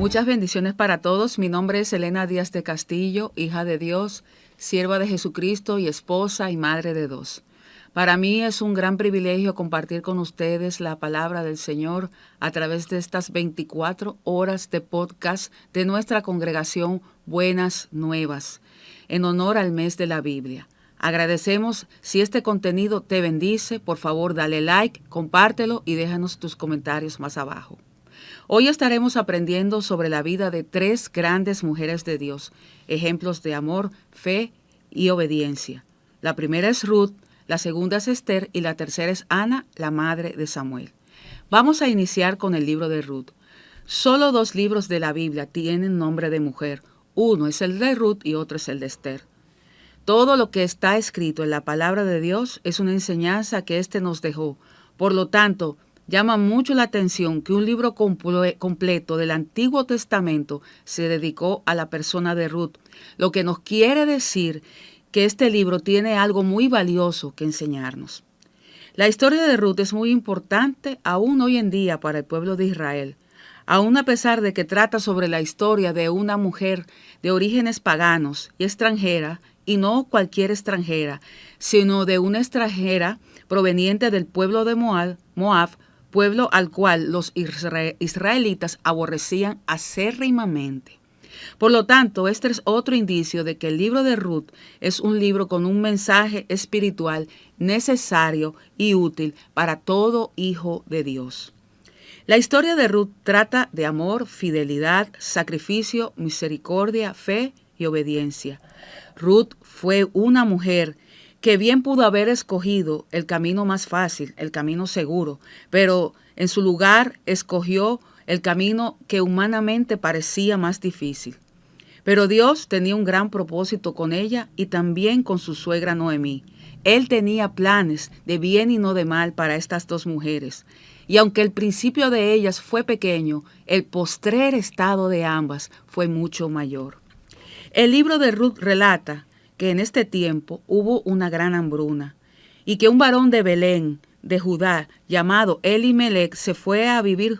Muchas bendiciones para todos. Mi nombre es Elena Díaz de Castillo, hija de Dios, sierva de Jesucristo y esposa y madre de dos. Para mí es un gran privilegio compartir con ustedes la palabra del Señor a través de estas 24 horas de podcast de nuestra congregación Buenas Nuevas, en honor al mes de la Biblia. Agradecemos si este contenido te bendice. Por favor, dale like, compártelo y déjanos tus comentarios más abajo. Hoy estaremos aprendiendo sobre la vida de 3 grandes mujeres de Dios, ejemplos de amor, fe y obediencia. La primera es Ruth, la segunda es Esther y la tercera es Ana, la madre de Samuel. Vamos a iniciar con el libro de Ruth. Solo 2 libros de la Biblia tienen nombre de mujer. Uno es el de Ruth y otro es el de Esther. Todo lo que está escrito en la palabra de Dios es una enseñanza que éste nos dejó. Por lo tanto, llama mucho la atención que un libro completo del Antiguo Testamento se dedicó a la persona de Ruth, lo que nos quiere decir que este libro tiene algo muy valioso que enseñarnos. La historia de Ruth es muy importante aún hoy en día para el pueblo de Israel, aún a pesar de que trata sobre la historia de una mujer de orígenes paganos y extranjera, y no cualquier extranjera, sino de una extranjera proveniente del pueblo de Moab, pueblo al cual los israelitas aborrecían acérrimamente. Por lo tanto, este es otro indicio de que el libro de Ruth es un libro con un mensaje espiritual necesario y útil para todo hijo de Dios. La historia de Ruth trata de amor, fidelidad, sacrificio, misericordia, fe y obediencia. Ruth fue una mujer que bien pudo haber escogido el camino más fácil, el camino seguro, pero en su lugar escogió el camino que humanamente parecía más difícil. Pero Dios tenía un gran propósito con ella y también con su suegra Noemí. Él tenía planes de bien y no de mal para estas 2 mujeres. Y aunque el principio de ellas fue pequeño, el postrer estado de ambas fue mucho mayor. El libro de Ruth relata que en este tiempo hubo una gran hambruna y que un varón de Belén, de Judá, llamado Elimelec, se fue a vivir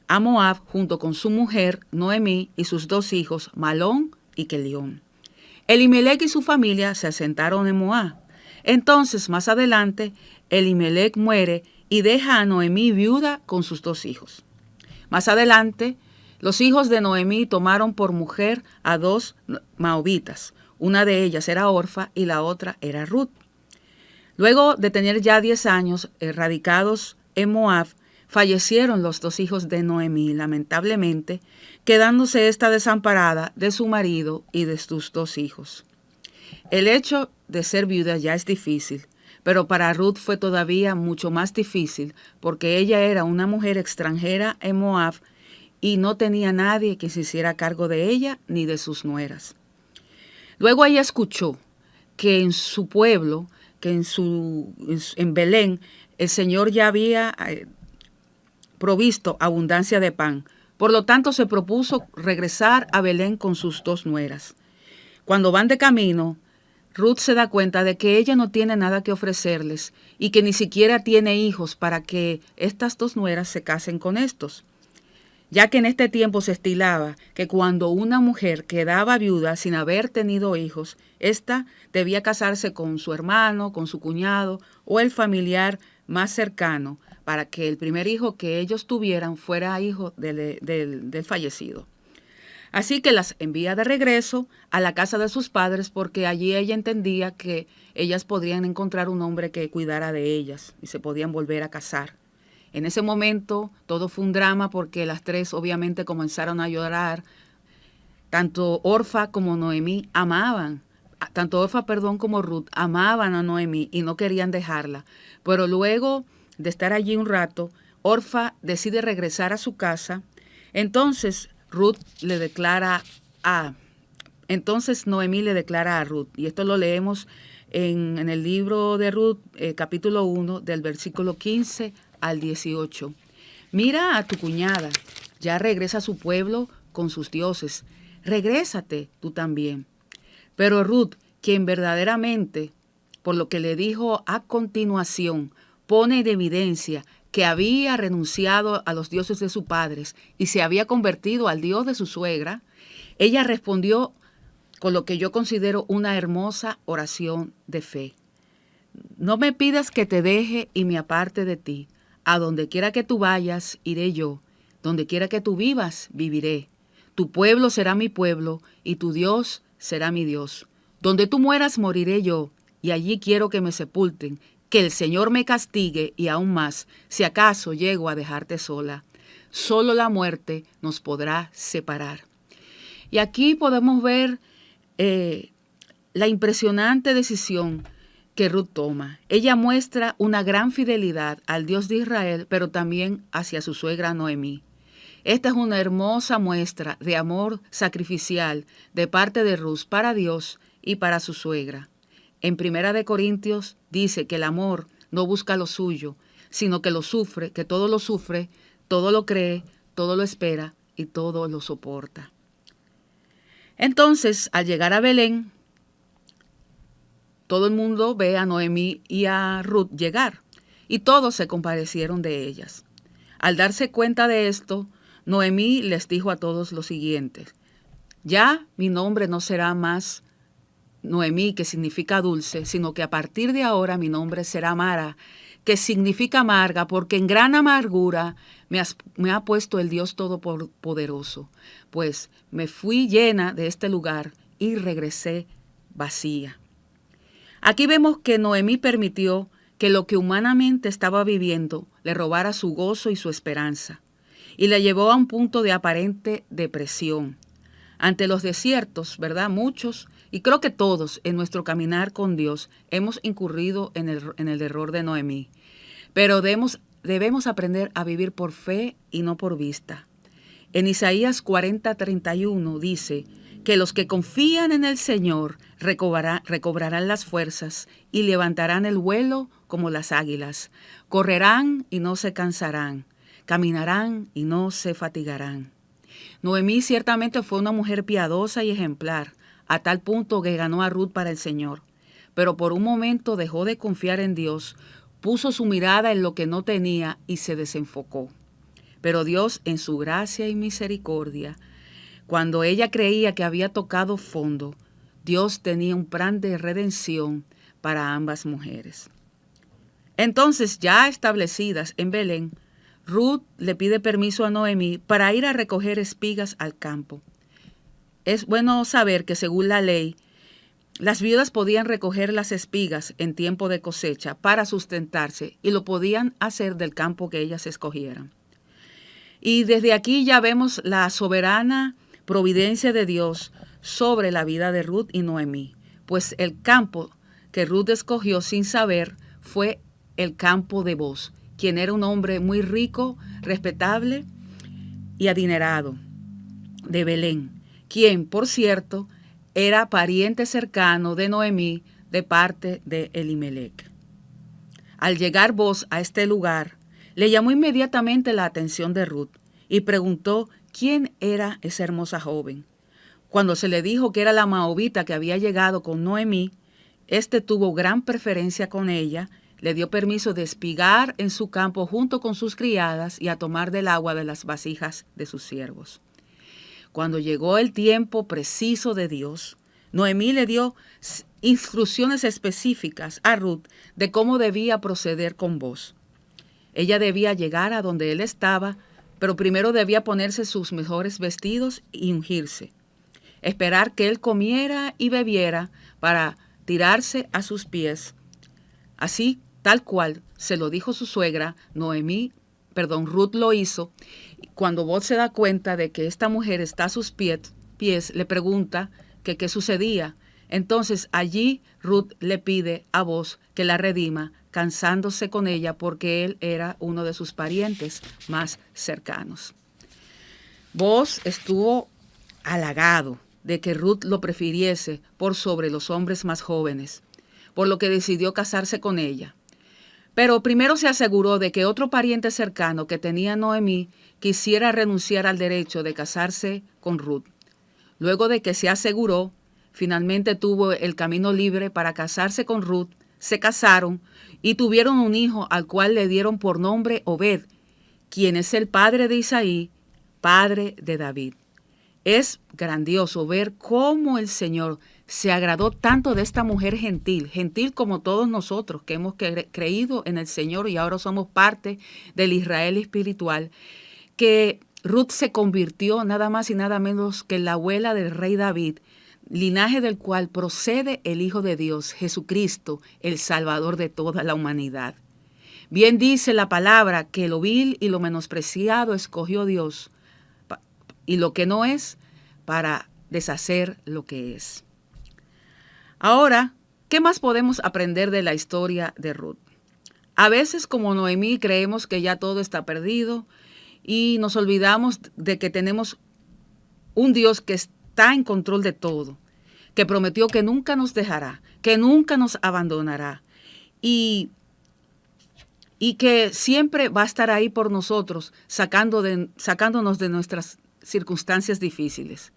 a Moab junto con su mujer Noemí y sus 2 hijos, Malón y Kelión. Elimelec y su familia se asentaron en Moab. Entonces, más adelante, Elimelec muere y deja a Noemí viuda con sus 2 hijos. Más adelante, los hijos de Noemí tomaron por mujer a 2 moabitas. Una de ellas era Orfa y la otra era Ruth. Luego de tener ya 10 años radicados en Moab, fallecieron los 2 hijos de Noemí, lamentablemente, quedándose esta desamparada de su marido y de sus 2 hijos. El hecho de ser viuda ya es difícil, pero para Ruth fue todavía mucho más difícil porque ella era una mujer extranjera en Moab y no tenía nadie que se hiciera cargo de ella ni de sus nueras. Luego ella escuchó que en su pueblo, que en Belén, el Señor ya había provisto abundancia de pan. Por lo tanto, se propuso regresar a Belén con sus 2 nueras. Cuando van de camino, Ruth se da cuenta de que ella no tiene nada que ofrecerles y que ni siquiera tiene hijos para que estas 2 nueras se casen con estos. Ya que en este tiempo se estilaba que cuando una mujer quedaba viuda sin haber tenido hijos, ésta debía casarse con su hermano, con su cuñado o el familiar más cercano para que el primer hijo que ellos tuvieran fuera hijo del fallecido. Así que las envía de regreso a la casa de sus padres porque allí ella entendía que ellas podrían encontrar un hombre que cuidara de ellas y se podían volver a casar. En ese momento todo fue un drama porque las 3 obviamente comenzaron a llorar. Tanto Orfa como Noemí como Ruth amaban a Noemí y no querían dejarla. Pero luego de estar allí un rato, Orfa decide regresar a su casa. Entonces Noemí le declara a Ruth, y esto lo leemos en el libro de Ruth, capítulo 1, del versículo 15 al 18. Mira a tu cuñada, ya regresa a su pueblo con sus dioses. Regrésate tú también. Pero Ruth, quien verdaderamente, por lo que le dijo a continuación, pone en evidencia que había renunciado a los dioses de sus padres y se había convertido al Dios de su suegra, ella respondió con lo que yo considero una hermosa oración de fe. No me pidas que te deje y me aparte de ti. A donde quiera que tú vayas, iré yo. Donde quiera que tú vivas, viviré. Tu pueblo será mi pueblo y tu Dios será mi Dios. Donde tú mueras, moriré yo, y allí quiero que me sepulten. Que el Señor me castigue y aún más, si acaso llego a dejarte sola. Solo la muerte nos podrá separar. Y aquí podemos ver la impresionante decisión que Ruth toma. Ella muestra una gran fidelidad al Dios de Israel, pero también hacia su suegra Noemí. Esta es una hermosa muestra de amor sacrificial de parte de Ruth para Dios y para su suegra. En 1 Corintios dice que el amor no busca lo suyo, sino que lo sufre, que todo lo sufre, todo lo cree, todo lo espera y todo lo soporta. Entonces, al llegar a Belén, todo el mundo ve a Noemí y a Ruth llegar, y todos se compadecieron de ellas. Al darse cuenta de esto, Noemí les dijo a todos lo siguiente: ya mi nombre no será más Noemí, que significa dulce, sino que a partir de ahora mi nombre será Mara, que significa amarga, porque en gran amargura me ha puesto el Dios Todopoderoso, pues me fui llena de este lugar y regresé vacía. Aquí vemos que Noemí permitió que lo que humanamente estaba viviendo le robara su gozo y su esperanza, y la llevó a un punto de aparente depresión. Ante los desiertos, ¿verdad? Muchos, y creo que todos en nuestro caminar con Dios, hemos incurrido en el error de Noemí. Pero debemos aprender a vivir por fe y no por vista. En Isaías 40:31 dice que los que confían en el Señor recobrarán las fuerzas y levantarán el vuelo como las águilas. Correrán y no se cansarán, caminarán y no se fatigarán. Noemí ciertamente fue una mujer piadosa y ejemplar, a tal punto que ganó a Ruth para el Señor. Pero por un momento dejó de confiar en Dios, puso su mirada en lo que no tenía y se desenfocó. Pero Dios, en su gracia y misericordia, cuando ella creía que había tocado fondo, Dios tenía un plan de redención para ambas mujeres. Entonces, ya establecidas en Belén, Ruth le pide permiso a Noemí para ir a recoger espigas al campo. Es bueno saber que según la ley, las viudas podían recoger las espigas en tiempo de cosecha para sustentarse y lo podían hacer del campo que ellas escogieran. Y desde aquí ya vemos la soberana providencia de Dios sobre la vida de Ruth y Noemí, pues el campo que Ruth escogió sin saber fue el campo de Boaz, quien era un hombre muy rico, respetable y adinerado de Belén, quien, por cierto, era pariente cercano de Noemí de parte de Elimelech. Al llegar Boaz a este lugar, le llamó inmediatamente la atención de Ruth y preguntó quién era esa hermosa joven. Cuando se le dijo que era la moabita que había llegado con Noemí, este tuvo gran preferencia con ella, le dio permiso de espigar en su campo junto con sus criadas y a tomar del agua de las vasijas de sus siervos. Cuando llegó el tiempo preciso de Dios, Noemí le dio instrucciones específicas a Ruth de cómo debía proceder con Boaz. Ella debía llegar a donde él estaba, pero primero debía ponerse sus mejores vestidos y ungirse. Esperar que él comiera y bebiera para tirarse a sus pies. Así, tal cual se lo dijo su suegra, Ruth lo hizo. Cuando Boaz se da cuenta de que esta mujer está a sus pies, le pregunta que qué sucedía. Entonces allí Ruth le pide a Boaz que la redima, cansándose con ella porque él era uno de sus parientes más cercanos. Boaz estuvo halagado de que Ruth lo prefiriese por sobre los hombres más jóvenes, por lo que decidió casarse con ella. Pero primero se aseguró de que otro pariente cercano que tenía Noemí quisiera renunciar al derecho de casarse con Ruth. Luego de que se aseguró, finalmente tuvo el camino libre para casarse con Ruth se casaron y tuvieron un hijo al cual le dieron por nombre Obed, quien es el padre de Isaí, padre de David. Es grandioso ver cómo el Señor se agradó tanto de esta mujer gentil, gentil como todos nosotros que hemos creído en el Señor y ahora somos parte del Israel espiritual, que Ruth se convirtió nada más y nada menos que en la abuela del rey David, linaje del cual procede el Hijo de Dios, Jesucristo, el Salvador de toda la humanidad. Bien dice la palabra que lo vil y lo menospreciado escogió Dios, y lo que no es, para deshacer lo que es. Ahora, ¿qué más podemos aprender de la historia de Ruth? A veces, como Noemí, creemos que ya todo está perdido y nos olvidamos de que tenemos un Dios que está en control de todo, que prometió que nunca nos dejará, que nunca nos abandonará y que siempre va a estar ahí por nosotros, sacándonos de nuestras circunstancias difíciles.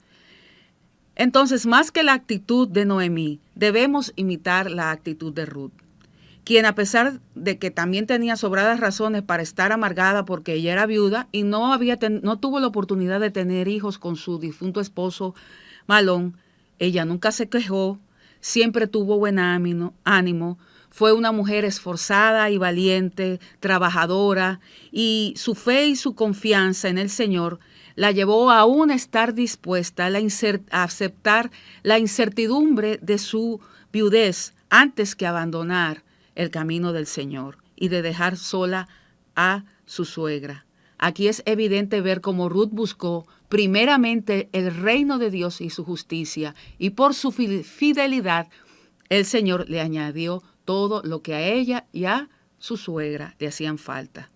Entonces, más que la actitud de Noemí, debemos imitar la actitud de Ruth, quien, a pesar de que también tenía sobradas razones para estar amargada porque ella era viuda y no tuvo la oportunidad de tener hijos con su difunto esposo Malón, ella nunca se quejó, siempre tuvo buen ánimo, fue una mujer esforzada y valiente, trabajadora, y su fe y su confianza en el Señor la llevó a aún estar dispuesta a aceptar la incertidumbre de su viudez antes que abandonar el camino del Señor y de dejar sola a su suegra. Aquí es evidente ver cómo Ruth buscó primeramente el reino de Dios y su justicia, y por su fidelidad el Señor le añadió todo lo que a ella y a su suegra le hacían falta.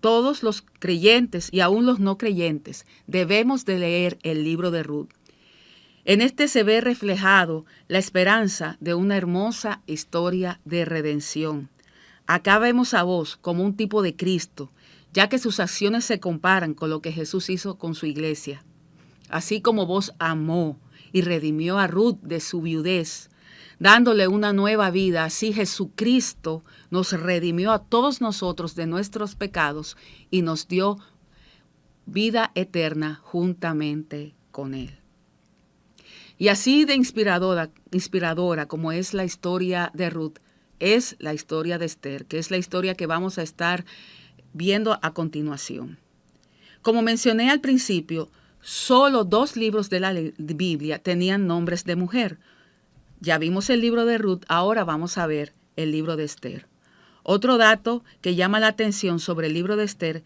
Todos los creyentes y aún los no creyentes debemos de leer el libro de Ruth. En este se ve reflejado la esperanza de una hermosa historia de redención. Acá vemos a vos como un tipo de Cristo, ya que sus acciones se comparan con lo que Jesús hizo con su iglesia. Así como vos amó y redimió a Ruth de su viudez, dándole una nueva vida, así Jesucristo nos redimió a todos nosotros de nuestros pecados y nos dio vida eterna juntamente con Él. Y así de inspiradora como es la historia de Ruth, es la historia de Esther, que es la historia que vamos a estar viendo a continuación. Como mencioné al principio, solo 2 libros de la Biblia tenían nombres de mujer. Ya vimos el libro de Ruth, ahora vamos a ver el libro de Esther. Otro dato que llama la atención sobre el libro de Esther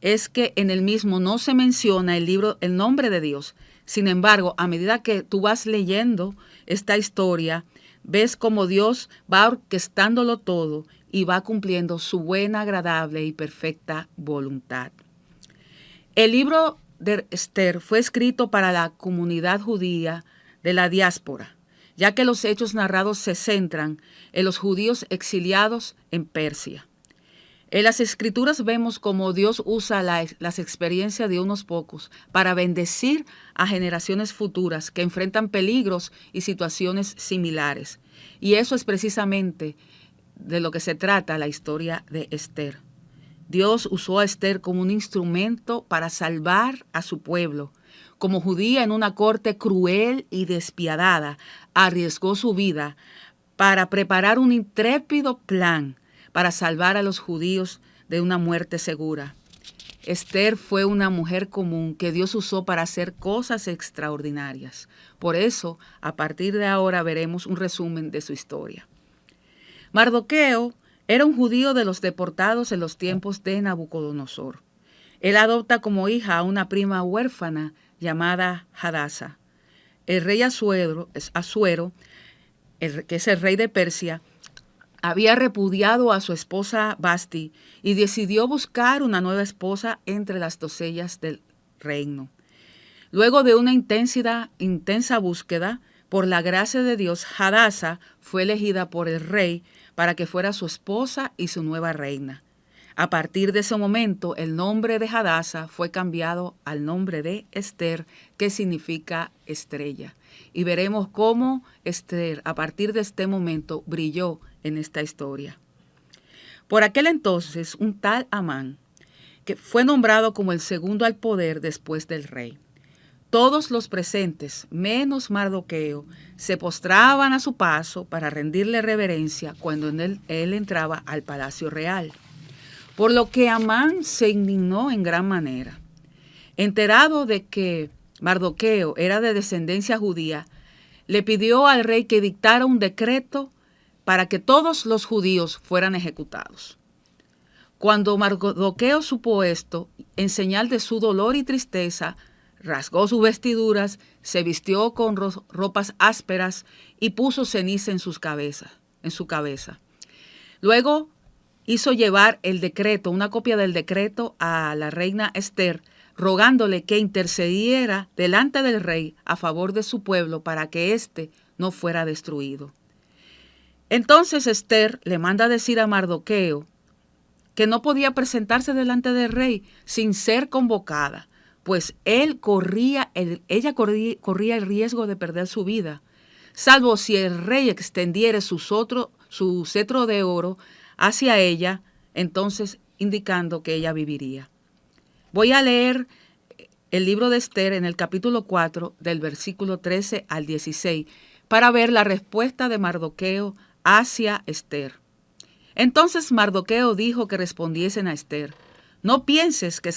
es que en el mismo no se menciona el nombre de Dios. Sin embargo, a medida que tú vas leyendo esta historia, ves cómo Dios va orquestándolo todo y va cumpliendo su buena, agradable y perfecta voluntad. El libro de Esther fue escrito para la comunidad judía de la diáspora, ya que los hechos narrados se centran en los judíos exiliados en Persia. En las Escrituras vemos cómo Dios usa las experiencias de unos pocos para bendecir a generaciones futuras que enfrentan peligros y situaciones similares. Y eso es precisamente de lo que se trata la historia de Esther. Dios usó a Esther como un instrumento para salvar a su pueblo. Como judía en una corte cruel y despiadada, arriesgó su vida para preparar un intrépido plan para salvar a los judíos de una muerte segura. Esther fue una mujer común que Dios usó para hacer cosas extraordinarias. Por eso, a partir de ahora veremos un resumen de su historia. Mardoqueo era un judío de los deportados en los tiempos de Nabucodonosor. Él adopta como hija a una prima huérfana llamada Hadasa. El rey Asuero, que es el rey de Persia, había repudiado a su esposa Basti y decidió buscar una nueva esposa entre las doncellas del reino. Luego de una intensa búsqueda, por la gracia de Dios, Hadasa fue elegida por el rey para que fuera su esposa y su nueva reina. A partir de ese momento, el nombre de Hadasa fue cambiado al nombre de Esther, que significa estrella. Y veremos cómo Esther, a partir de este momento, brilló en esta historia. Por aquel entonces, un tal Amán, que fue nombrado como el segundo al poder después del rey. Todos los presentes, menos Mardoqueo, se postraban a su paso para rendirle reverencia cuando él entraba al palacio real. Por lo que Amán se indignó en gran manera. Enterado de que Mardoqueo era de descendencia judía, le pidió al rey que dictara un decreto para que todos los judíos fueran ejecutados. Cuando Mardoqueo supo esto, en señal de su dolor y tristeza, rasgó sus vestiduras, se vistió con ropas ásperas y puso ceniza en su cabeza. Luego hizo llevar el decreto, una copia del decreto, a la reina Esther, rogándole que intercediera delante del rey a favor de su pueblo para que éste no fuera destruido. Entonces Esther le manda a decir a Mardoqueo que no podía presentarse delante del rey sin ser convocada, pues ella corría el riesgo de perder su vida, salvo si el rey extendiera su cetro de oro hacia ella, entonces indicando que ella viviría. Voy a leer el libro de Esther en el capítulo 4, del versículo 13 al 16, para ver la respuesta de Mardoqueo hacia Esther. Entonces Mardoqueo dijo que respondiesen a Esther: no pienses que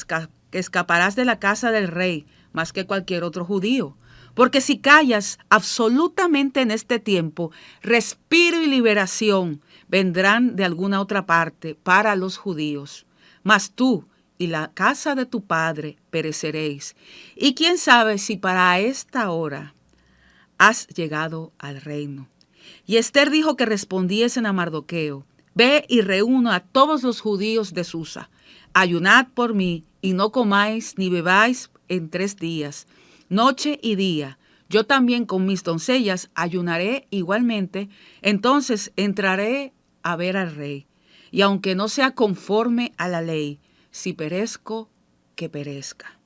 escaparás de la casa del rey más que cualquier otro judío, porque si callas absolutamente en este tiempo, respiro y liberación vendrán de alguna otra parte para los judíos. Mas tú y la casa de tu padre pereceréis. Y quién sabe si para esta hora has llegado al reino. Y Esther dijo que respondiesen a Mardoqueo: ve y reúno a todos los judíos de Susa. Ayunad por mí, y no comáis ni bebáis en 3 días, noche y día. Yo también con mis doncellas ayunaré igualmente. Entonces entraré a ver al rey. Y aunque no sea conforme a la ley, si perezco, que perezca.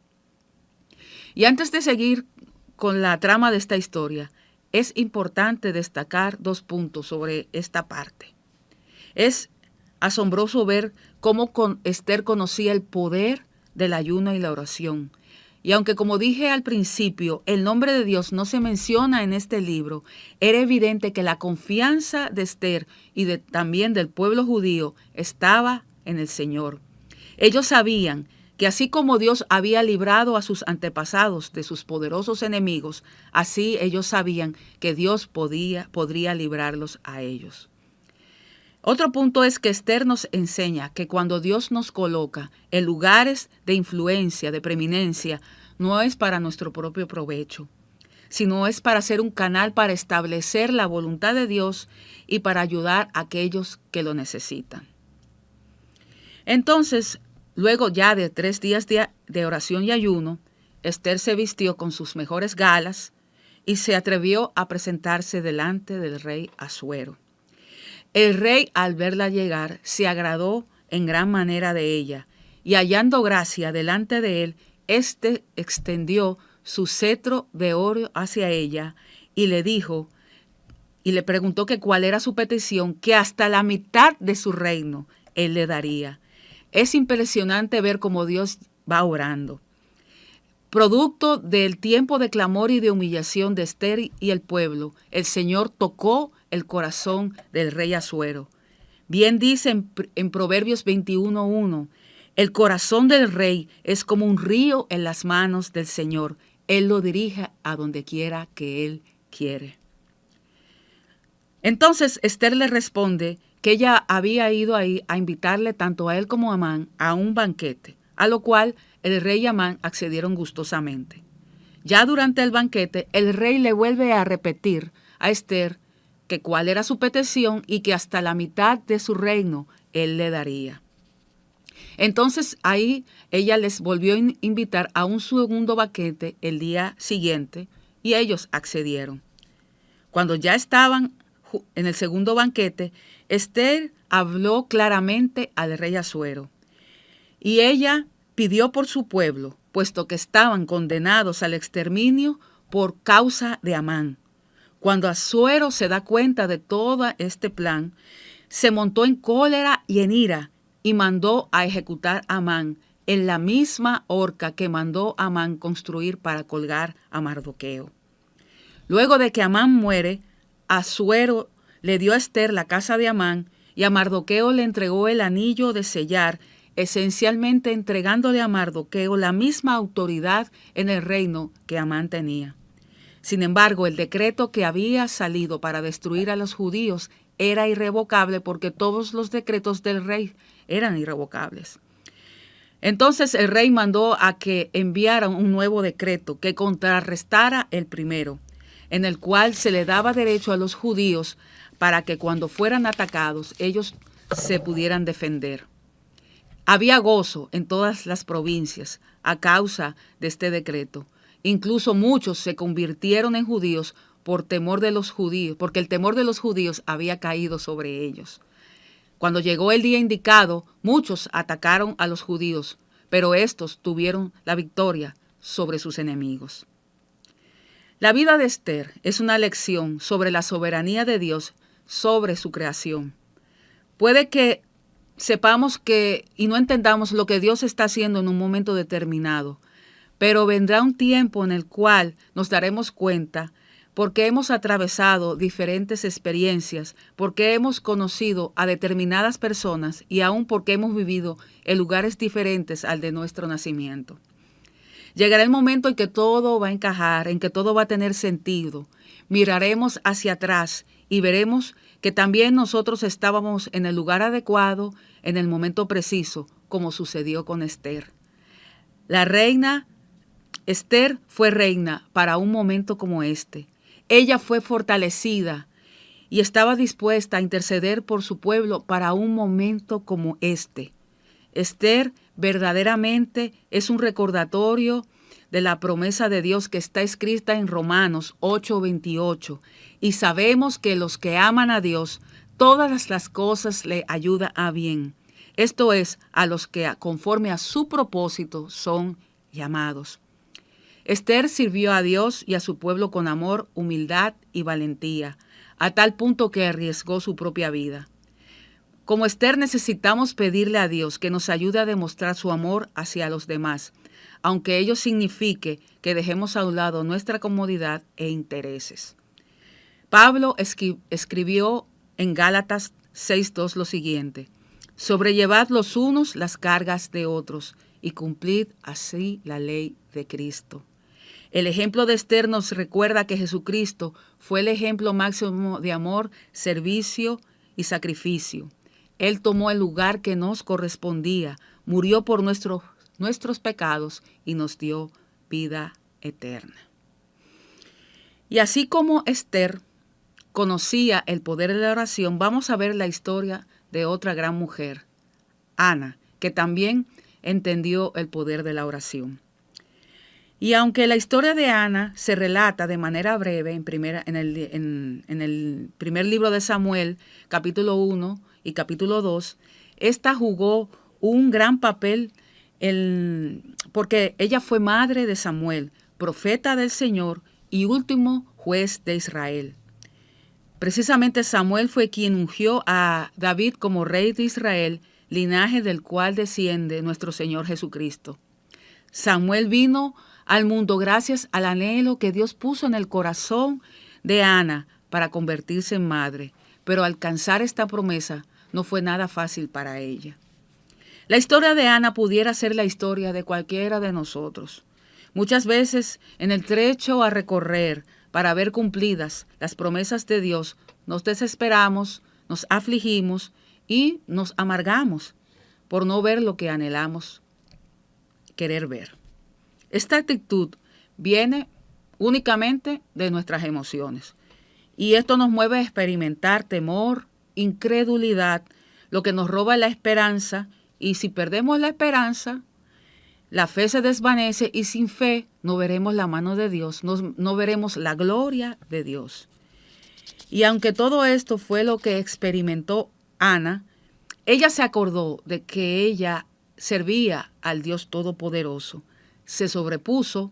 Y antes de seguir con la trama de esta historia, es importante destacar 2 puntos sobre esta parte. Es asombroso ver cómo Esther conocía el poder del ayuno y la oración. Y aunque, como dije al principio, el nombre de Dios no se menciona en este libro, era evidente que la confianza de Esther y también del pueblo judío estaba en el Señor. Ellos sabían que así como Dios había librado a sus antepasados de sus poderosos enemigos, así ellos sabían que Dios podría librarlos a ellos. Otro punto es que Esther nos enseña que cuando Dios nos coloca en lugares de influencia, de preeminencia, no es para nuestro propio provecho, sino es para ser un canal para establecer la voluntad de Dios y para ayudar a aquellos que lo necesitan. Entonces, luego ya de 3 días de oración y ayuno, Esther se vistió con sus mejores galas y se atrevió a presentarse delante del rey Asuero. El rey, al verla llegar, se agradó en gran manera de ella, y hallando gracia delante de él, éste extendió su cetro de oro hacia ella y le dijo, y le preguntó que cuál era su petición, que hasta la mitad de su reino él le daría. Es impresionante ver cómo Dios va orando. Producto del tiempo de clamor y de humillación de Esther y el pueblo, el Señor tocó el corazón del rey Asuero. Bien dice en Proverbios 21:1, el corazón del rey es como un río en las manos del Señor. Él lo dirige a donde quiera que Él quiere. Entonces Esther le responde que ella había ido ahí a invitarle tanto a él como a Amán a un banquete, a lo cual el rey y Amán accedieron gustosamente. Ya durante el banquete, el rey le vuelve a repetir a Esther que cuál era su petición y que hasta la mitad de su reino él le daría. Entonces ahí ella les volvió a invitar a un segundo banquete el día siguiente y ellos accedieron. Cuando ya estaban en el segundo banquete, Esther habló claramente al rey Asuero y ella pidió por su pueblo, puesto que estaban condenados al exterminio por causa de Amán. Cuando Asuero se da cuenta de todo este plan, se montó en cólera y en ira y mandó a ejecutar a Amán en la misma horca que mandó Amán construir para colgar a Mardoqueo. Luego de que Amán muere, Asuero le dio a Esther la casa de Amán y a Mardoqueo le entregó el anillo de sellar, esencialmente entregándole a Mardoqueo la misma autoridad en el reino que Amán tenía. Sin embargo, el decreto que había salido para destruir a los judíos era irrevocable porque todos los decretos del rey eran irrevocables. Entonces el rey mandó a que enviaran un nuevo decreto que contrarrestara el primero, en el cual se le daba derecho a los judíos para que cuando fueran atacados ellos se pudieran defender. Había gozo en todas las provincias a causa de este decreto. Incluso muchos se convirtieron en judíos por temor de los judíos, porque el temor de los judíos había caído sobre ellos. Cuando llegó el día indicado, muchos atacaron a los judíos, pero estos tuvieron la victoria sobre sus enemigos. La vida de Esther es una lección sobre la soberanía de Dios sobre su creación. Puede que sepamos y no entendamos lo que Dios está haciendo en un momento determinado, pero vendrá un tiempo en el cual nos daremos cuenta porque hemos atravesado diferentes experiencias, porque hemos conocido a determinadas personas y aún porque hemos vivido en lugares diferentes al de nuestro nacimiento. Llegará el momento en que todo va a encajar, en que todo va a tener sentido. Miraremos hacia atrás y veremos que también nosotros estábamos en el lugar adecuado, en el momento preciso, como sucedió con Esther. La reina Esther fue reina para un momento como este. Ella fue fortalecida y estaba dispuesta a interceder por su pueblo para un momento como este. Esther verdaderamente es un recordatorio de la promesa de Dios que está escrita en Romanos 8:28. Y sabemos que los que aman a Dios, todas las cosas le ayudan a bien. Esto es, a los que conforme a su propósito son llamados. Esther sirvió a Dios y a su pueblo con amor, humildad y valentía, a tal punto que arriesgó su propia vida. Como Esther necesitamos pedirle a Dios que nos ayude a demostrar su amor hacia los demás, aunque ello signifique que dejemos a un lado nuestra comodidad e intereses. Pablo escribió en Gálatas 6:2 lo siguiente: sobrellevad los unos las cargas de otros y cumplid así la ley de Cristo. El ejemplo de Esther nos recuerda que Jesucristo fue el ejemplo máximo de amor, servicio y sacrificio. Él tomó el lugar que nos correspondía, murió por nuestros pecados y nos dio vida eterna. Y así como Esther conocía el poder de la oración, vamos a ver la historia de otra gran mujer, Ana, que también entendió el poder de la oración. Y aunque la historia de Ana se relata de manera breve en el primer libro de Samuel, capítulo 1 y capítulo 2, esta jugó un gran papel porque ella fue madre de Samuel, profeta del Señor y último juez de Israel. Precisamente Samuel fue quien ungió a David como rey de Israel, linaje del cual desciende nuestro Señor Jesucristo. Samuel vino al mundo gracias al anhelo que Dios puso en el corazón de Ana para convertirse en madre, pero alcanzar esta promesa no fue nada fácil para ella. La historia de Ana pudiera ser la historia de cualquiera de nosotros. Muchas veces en el trecho a recorrer para ver cumplidas las promesas de Dios, nos desesperamos, nos afligimos y nos amargamos por no ver lo que anhelamos querer ver. Esta actitud viene únicamente de nuestras emociones y esto nos mueve a experimentar temor, incredulidad, lo que nos roba la esperanza, y si perdemos la esperanza, la fe se desvanece y sin fe no veremos la mano de Dios, no veremos la gloria de Dios. Y aunque todo esto fue lo que experimentó Ana, ella se acordó de que ella servía al Dios Todopoderoso, se sobrepuso,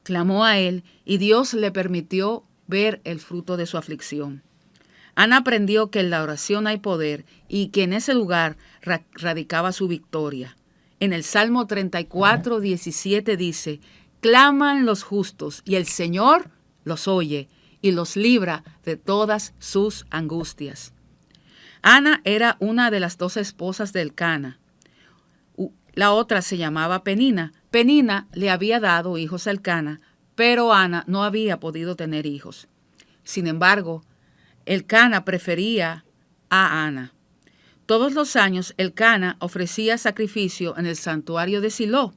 clamó a Él y Dios le permitió ver el fruto de su aflicción. Ana aprendió que en la oración hay poder y que en ese lugar radicaba su victoria. En el Salmo 34, 17 dice: claman los justos y el Señor los oye y los libra de todas sus angustias. Ana era una de las 12 esposas de Elcana. La otra se llamaba Penina. Penina le había dado hijos a Elcana, pero Ana no había podido tener hijos. Sin embargo, Elcana prefería a Ana. Todos los años Elcana ofrecía sacrificio en el santuario de Silo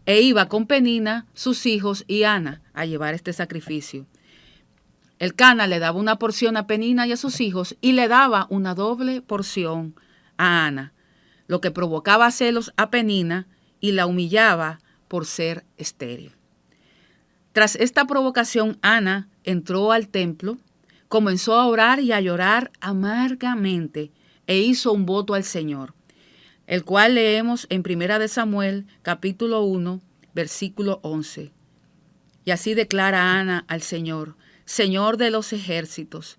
e iba con Penina, sus hijos y Ana a llevar este sacrificio. Elcana le daba una porción a Penina y a sus hijos y le daba una doble porción a Ana, lo que provocaba celos a Penina y la humillaba por ser estéril. Tras esta provocación, Ana entró al templo, comenzó a orar y a llorar amargamente e hizo un voto al Señor, el cual leemos en 1 Samuel, capítulo 1, versículo 11. Y así declara Ana al Señor: Señor de los ejércitos,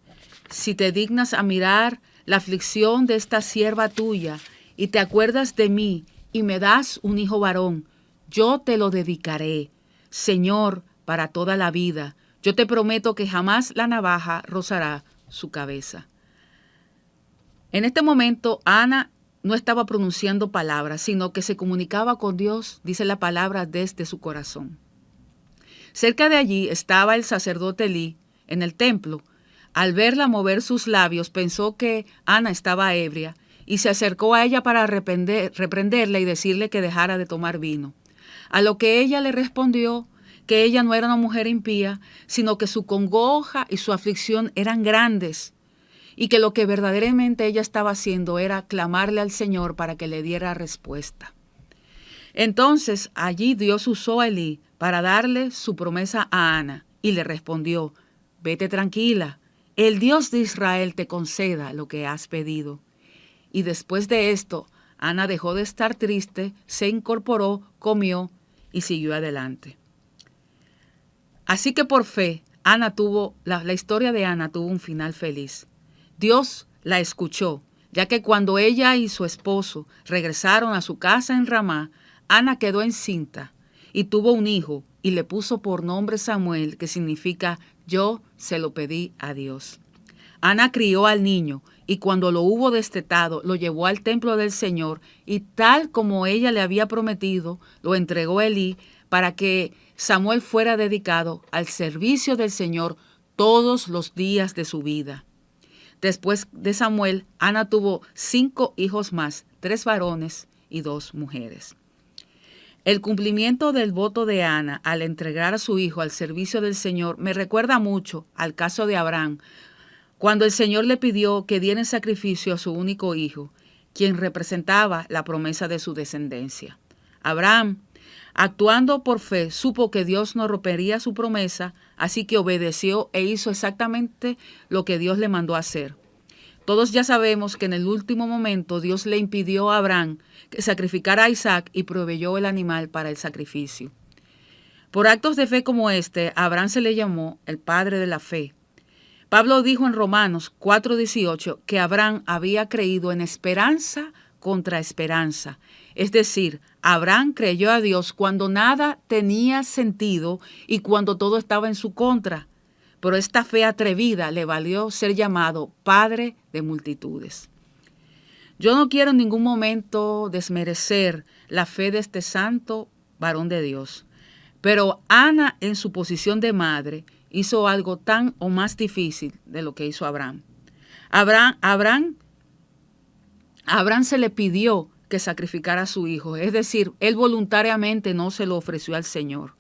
si te dignas a mirar la aflicción de esta sierva tuya y te acuerdas de mí y me das un hijo varón, yo te lo dedicaré, Señor, para toda la vida. Yo te prometo que jamás la navaja rozará su cabeza. En este momento, Ana no estaba pronunciando palabras, sino que se comunicaba con Dios, dice la palabra, desde su corazón. Cerca de allí estaba el sacerdote Elí en el templo. Al verla mover sus labios, pensó que Ana estaba ebria y se acercó a ella para reprenderla y decirle que dejara de tomar vino. A lo que ella le respondió que ella no era una mujer impía, sino que su congoja y su aflicción eran grandes y que lo que verdaderamente ella estaba haciendo era clamarle al Señor para que le diera respuesta. Entonces allí Dios usó a Elí para darle su promesa a Ana y le respondió: vete tranquila, el Dios de Israel te conceda lo que has pedido. Y después de esto, Ana dejó de estar triste, se incorporó, comió y siguió adelante. Así que por fe, la historia de Ana tuvo un final feliz. Dios la escuchó, ya que cuando ella y su esposo regresaron a su casa en Ramá, Ana quedó encinta y tuvo un hijo y le puso por nombre Samuel, que significa yo se lo pedí a Dios. Ana crió al niño y cuando lo hubo destetado, lo llevó al templo del Señor y tal como ella le había prometido, lo entregó a Elí para que Samuel fuera dedicado al servicio del Señor todos los días de su vida. Después de Samuel, Ana tuvo 5 hijos más, 3 varones y 2 mujeres. El cumplimiento del voto de Ana al entregar a su hijo al servicio del Señor me recuerda mucho al caso de Abraham, cuando el Señor le pidió que diera en sacrificio a su único hijo, quien representaba la promesa de su descendencia. Abraham, actuando por fe, supo que Dios no rompería su promesa, así que obedeció e hizo exactamente lo que Dios le mandó a hacer. Todos ya sabemos que en el último momento Dios le impidió a Abraham que sacrificara a Isaac y proveyó el animal para el sacrificio. Por actos de fe como este, a Abraham se le llamó el padre de la fe. Pablo dijo en Romanos 4:18 que Abraham había creído en esperanza contra esperanza. Es decir, Abraham creyó a Dios cuando nada tenía sentido y cuando todo estaba en su contra. Pero esta fe atrevida le valió ser llamado padre de multitudes. Yo no quiero en ningún momento desmerecer la fe de este santo varón de Dios, pero Ana, en su posición de madre, hizo algo tan o más difícil de lo que hizo Abraham. Abraham se le pidió que sacrificara a su hijo, es decir, él voluntariamente no se lo ofreció al Señor.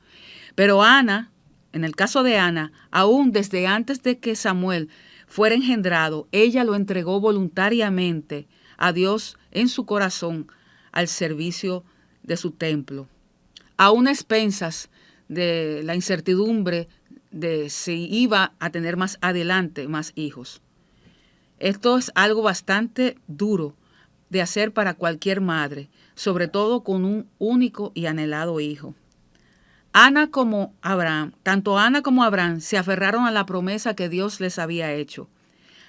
Pero Ana, en el caso de Ana, aún desde antes de que Samuel fuera engendrado, ella lo entregó voluntariamente a Dios en su corazón al servicio de su templo. Aún a expensas de la incertidumbre de si iba a tener más adelante más hijos. Esto es algo bastante duro de hacer para cualquier madre, sobre todo con un único y anhelado hijo. Tanto Ana como Abraham se aferraron a la promesa que Dios les había hecho.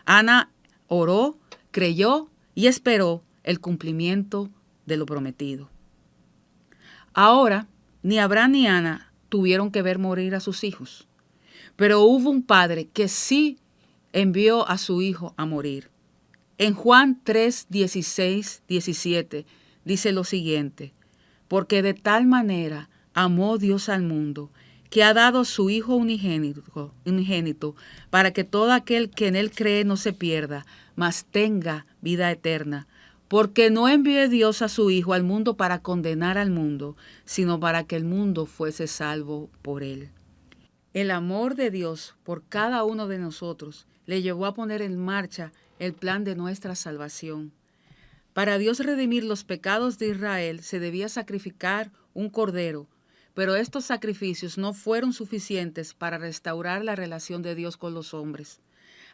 Ana oró, creyó y esperó el cumplimiento de lo prometido. Ahora, ni Abraham ni Ana tuvieron que ver morir a sus hijos, pero hubo un padre que sí envió a su hijo a morir. En Juan 3, 16, 17 dice lo siguiente: porque de tal manera amó Dios al mundo, que ha dado su Hijo unigénito, para que todo aquel que en él cree no se pierda, mas tenga vida eterna. Porque no envió Dios a su Hijo al mundo para condenar al mundo, sino para que el mundo fuese salvo por él. El amor de Dios por cada uno de nosotros le llevó a poner en marcha el plan de nuestra salvación. Para Dios redimir los pecados de Israel se debía sacrificar un cordero, pero estos sacrificios no fueron suficientes para restaurar la relación de Dios con los hombres.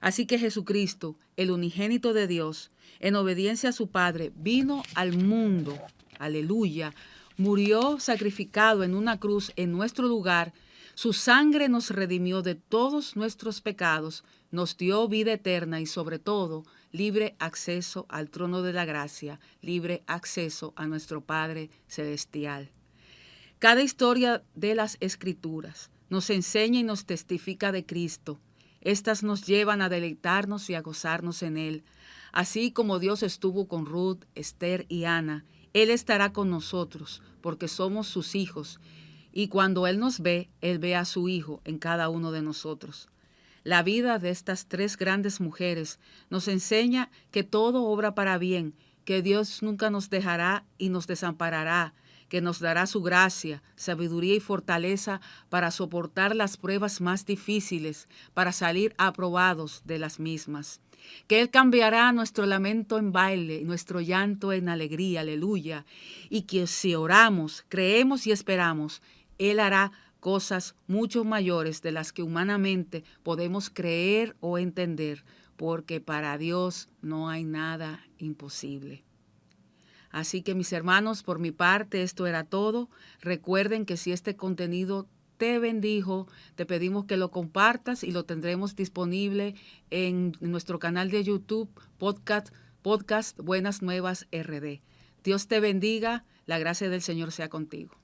Así que Jesucristo, el unigénito de Dios, en obediencia a su Padre, vino al mundo, aleluya, murió sacrificado en una cruz en nuestro lugar. Su sangre nos redimió de todos nuestros pecados, nos dio vida eterna y sobre todo libre acceso al trono de la gracia, libre acceso a nuestro Padre Celestial. Cada historia de las Escrituras nos enseña y nos testifica de Cristo. Estas nos llevan a deleitarnos y a gozarnos en Él. Así como Dios estuvo con Ruth, Esther y Ana, Él estará con nosotros porque somos sus hijos. Y cuando Él nos ve, Él ve a su Hijo en cada uno de nosotros. La vida de estas tres grandes mujeres nos enseña que todo obra para bien, que Dios nunca nos dejará y nos desamparará, que nos dará su gracia, sabiduría y fortaleza para soportar las pruebas más difíciles, para salir aprobados de las mismas. Que Él cambiará nuestro lamento en baile, nuestro llanto en alegría, aleluya. Y que si oramos, creemos y esperamos, Él hará cosas mucho mayores de las que humanamente podemos creer o entender, porque para Dios no hay nada imposible. Así que mis hermanos, por mi parte esto era todo. Recuerden que si este contenido te bendijo, te pedimos que lo compartas y lo tendremos disponible en nuestro canal de YouTube, podcast Buenas Nuevas RD. Dios te bendiga, la gracia del Señor sea contigo.